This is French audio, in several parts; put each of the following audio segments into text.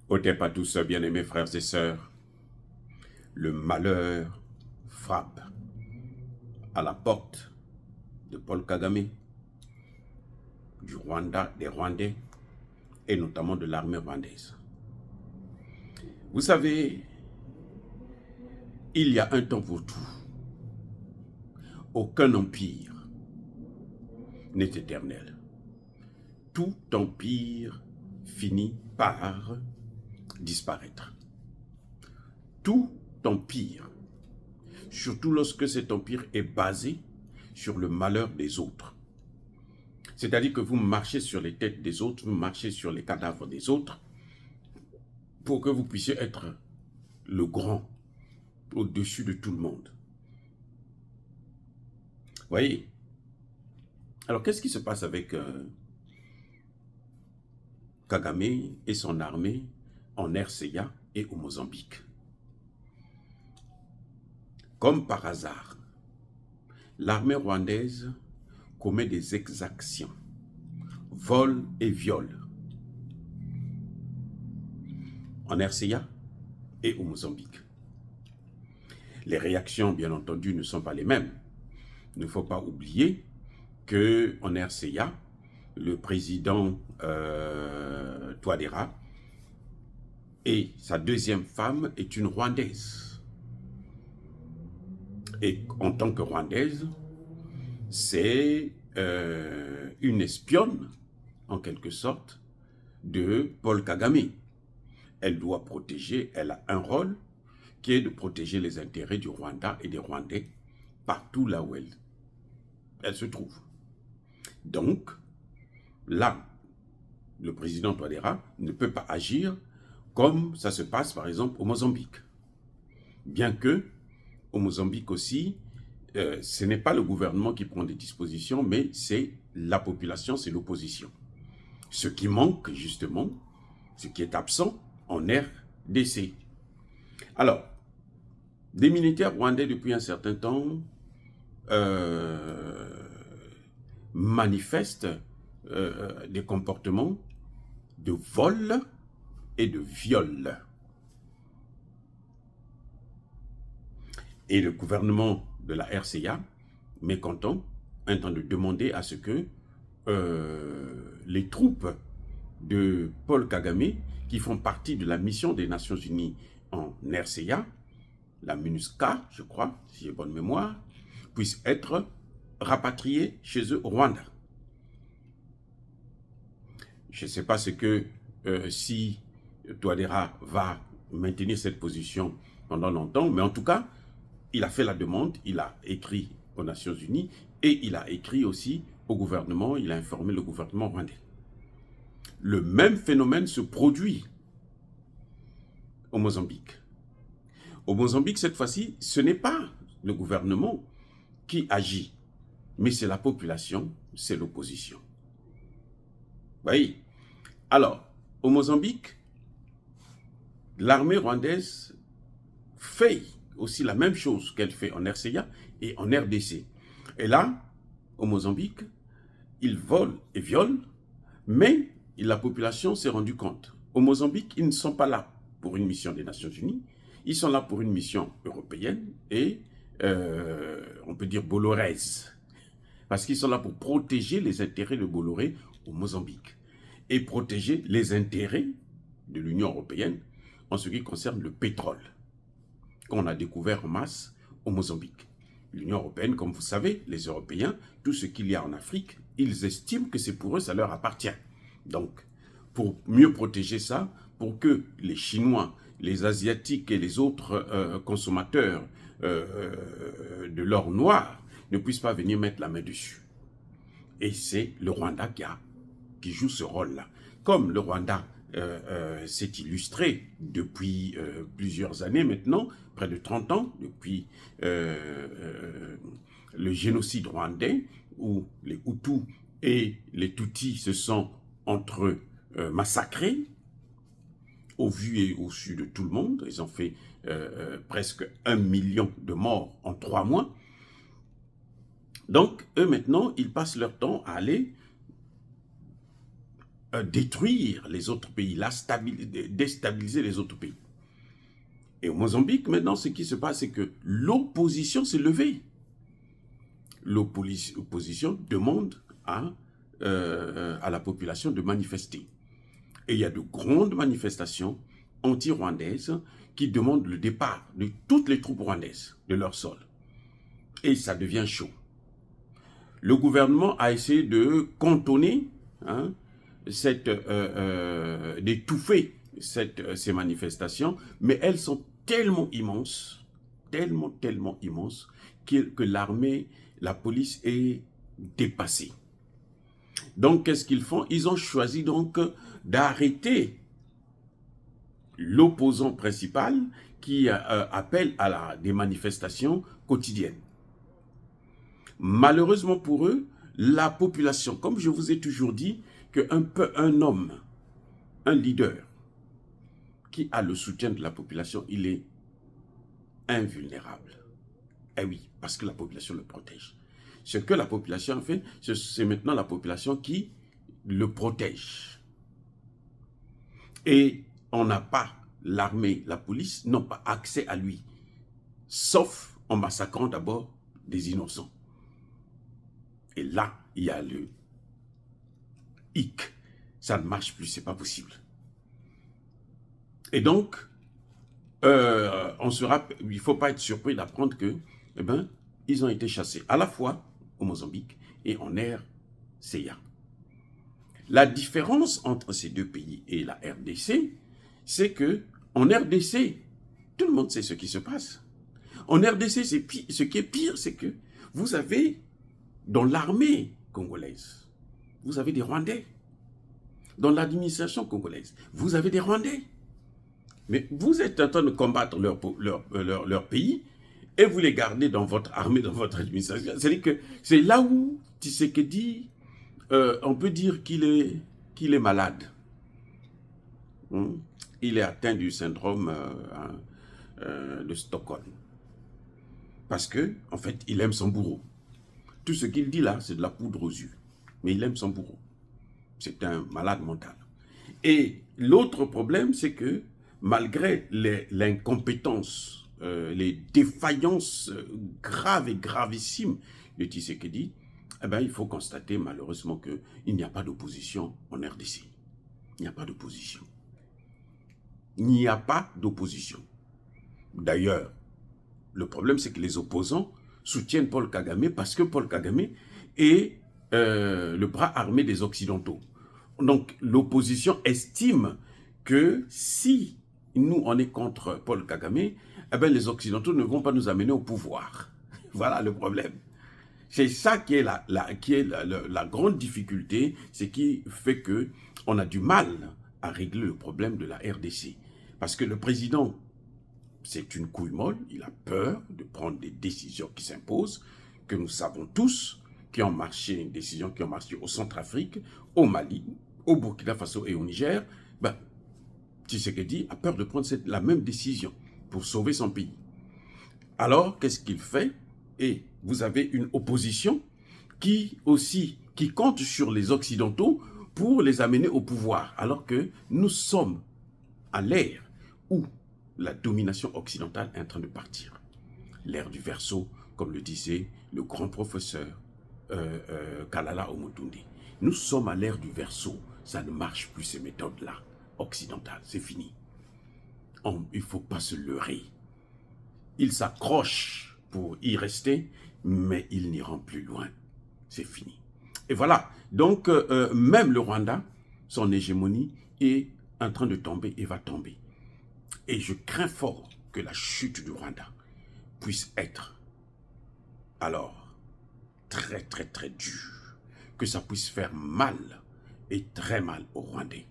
Otep à tous, bien-aimés frères et sœurs, le malheur frappe à la porte de Paul Kagame, du Rwanda, des Rwandais et notamment de l'armée rwandaise. Vous savez, il y a un temps pour tout. Aucun empire n'est éternel. Tout empire finit par disparaître. Tout empire, surtout lorsque cet empire est basé sur le malheur des autres. C'est-à-dire que vous marchez sur les têtes des autres, vous marchez sur les cadavres des autres, pour que vous puissiez être le grand, au-dessus de tout le monde. Vous voyez? Alors, qu'est-ce qui se passe avec Kagame et son armée en RCA et au Mozambique? Comme par hasard, l'armée rwandaise commet des exactions, vols et viols en RCA et au Mozambique. Les réactions, bien entendu, ne sont pas les mêmes. Il ne faut pas oublier qu'en RCA, le président Touadéra et sa deuxième femme est une Rwandaise. Et en tant que Rwandaise, c'est une espionne, en quelque sorte, de Paul Kagame. Elle doit protéger, elle a un rôle qui est de protéger les intérêts du Rwanda et des Rwandais partout là où elle se trouve. Donc, là, le président Touadéra ne peut pas agir comme ça se passe par exemple au Mozambique. Bien que, au Mozambique aussi, ce n'est pas le gouvernement qui prend des dispositions, mais c'est la population, c'est l'opposition. Ce qui manque, justement, ce qui est absent en RDC. Alors, des militaires rwandais, depuis un certain temps, manifestent des comportements de vol et de viol. Et le gouvernement de la RCA, mécontent, est en train de demander à ce que les troupes de Paul Kagame, qui font partie de la mission des Nations Unies en RCA, la MINUSCA, je crois, si j'ai bonne mémoire, puissent être rapatriés chez eux au Rwanda. Je ne sais pas ce que, si Touadéra va maintenir cette position pendant longtemps, mais en tout cas, il a fait la demande, il a écrit aux Nations Unies et il a écrit aussi au gouvernement, il a informé le gouvernement rwandais. Le même phénomène se produit au Mozambique. Au Mozambique, cette fois-ci, ce n'est pas le gouvernement qui agit, mais c'est la population, c'est l'opposition. Vous voyez? Alors, au Mozambique, l'armée rwandaise fait aussi la même chose qu'elle fait en RCA et en RDC. Et là, au Mozambique, ils volent et violent, mais la population s'est rendue compte. Au Mozambique, ils ne sont pas là pour une mission des Nations Unies, ils sont là pour une mission européenne et, on peut dire, bolloraise. Parce qu'ils sont là pour protéger les intérêts de Bolloré au Mozambique et protéger les intérêts de l'Union européenne en ce qui concerne le pétrole qu'on a découvert en masse au Mozambique. L'Union européenne, comme vous savez, les Européens, tout ce qu'il y a en Afrique, ils estiment que c'est pour eux, ça leur appartient. Donc, pour mieux protéger ça, pour que les Chinois, les Asiatiques et les autres consommateurs de l'or noir ne puissent pas venir mettre la main dessus. Et c'est le Rwanda qui joue ce rôle-là. Comme le Rwanda s'est illustré depuis plusieurs années maintenant, près de 30 ans, depuis le génocide rwandais, où les Hutus et les Tutsis se sont entre eux massacrés, au vu et au su de tout le monde. Ils ont fait presque 1 million de morts en 3 mois. Donc, eux maintenant, ils passent leur temps à aller détruire les autres pays, déstabiliser les autres pays. Et au Mozambique, maintenant, ce qui se passe, c'est que l'opposition s'est levée. L'opposition demande à la population de manifester. Et il y a de grandes manifestations anti-rwandaises qui demandent le départ de toutes les troupes rwandaises de leur sol. Et ça devient chaud. Le gouvernement a essayé de contourner, d'étouffer ces manifestations, mais elles sont tellement immenses, tellement immenses, que l'armée, la police est dépassée. Donc, qu'est-ce qu'ils font? Ils ont choisi donc d'arrêter l'opposant principal qui appelle à des manifestations quotidiennes. Malheureusement pour eux, la population, comme je vous ai toujours dit, qu'un homme, un leader, qui a le soutien de la population, il est invulnérable. Eh oui, parce que la population le protège. Ce que la population a fait, c'est maintenant la population qui le protège. Et on n'a pas, l'armée, la police, n'ont pas accès à lui, sauf en massacrant d'abord des innocents. Et là, il y a le hic. Ça ne marche plus, c'est pas possible. Et donc, il ne faut pas être surpris d'apprendre que, ils ont été chassés à la fois au Mozambique et en RCA. La différence entre ces deux pays et la RDC, c'est que en RDC, tout le monde sait ce qui se passe. En RDC, ce qui est pire, c'est que vous avez, dans l'armée congolaise, vous avez des Rwandais. Dans l'administration congolaise, vous avez des Rwandais. Mais vous êtes en train de combattre leur pays et vous les gardez dans votre armée, dans votre administration. C'est-à-dire que c'est là où Tshisekedi, on peut dire qu'il est malade. Il est atteint du syndrome de Stockholm. Parce que, en fait, il aime son bourreau. Tout ce qu'il dit là, c'est de la poudre aux yeux. Mais il aime son bourreau. C'est un malade mental. Et l'autre problème, c'est que malgré l'incompétence, les défaillances graves et gravissimes de Tshisekedi, il faut constater malheureusement qu'il n'y a pas d'opposition en RDC. Il n'y a pas d'opposition. Il n'y a pas d'opposition. D'ailleurs, le problème, c'est que les opposants soutiennent Paul Kagame parce que Paul Kagame est le bras armé des Occidentaux. Donc, l'opposition estime que si nous, on est contre Paul Kagame, les Occidentaux ne vont pas nous amener au pouvoir. Voilà le problème. C'est ça qui est la grande difficulté, c'est qui fait qu'on a du mal à régler le problème de la RDC. Parce que le président, c'est une couille molle, il a peur de prendre des décisions qui s'imposent, que nous savons tous, qui ont marché, une décision qui ont marché au Centrafrique, au Mali, au Burkina Faso et au Niger. Tshisekedi a peur de prendre la même décision pour sauver son pays. Alors, qu'est-ce qu'il fait? Et vous avez une opposition qui compte sur les Occidentaux pour les amener au pouvoir, alors que nous sommes à l'ère où la domination occidentale est en train de partir. L'ère du Verseau, comme le disait le grand professeur Kalala Omotunde. Nous sommes à l'ère du Verseau. Ça ne marche plus, ces méthodes-là, occidentales. C'est fini. Il ne faut pas se leurrer. Ils s'accrochent pour y rester, mais ils n'iront plus loin. C'est fini. Et voilà. Donc, même le Rwanda, son hégémonie est en train de tomber et va tomber. Et je crains fort que la chute du Rwanda puisse être alors très, très, très dure. Que ça puisse faire mal et très mal aux Rwandais.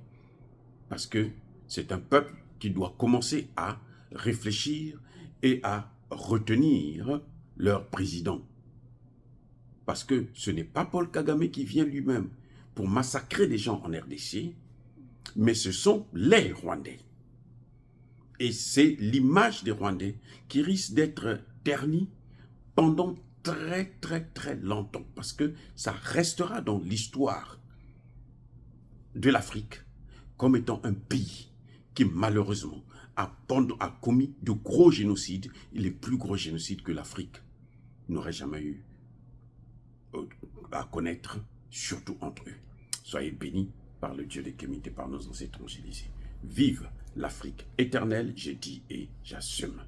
Parce que c'est un peuple qui doit commencer à réfléchir et à retenir leur président. Parce que ce n'est pas Paul Kagame qui vient lui-même pour massacrer des gens en RDC, mais ce sont les Rwandais. Et c'est l'image des Rwandais qui risque d'être ternie pendant très, très, très longtemps. Parce que ça restera dans l'histoire de l'Afrique comme étant un pays qui malheureusement a commis de gros génocides, les plus gros génocides que l'Afrique n'aurait jamais eu à connaître, surtout entre eux. Soyez bénis par le Dieu des Kémites et par nos ancêtres angélisés. Vive l'Afrique éternelle, j'ai dit et j'assume.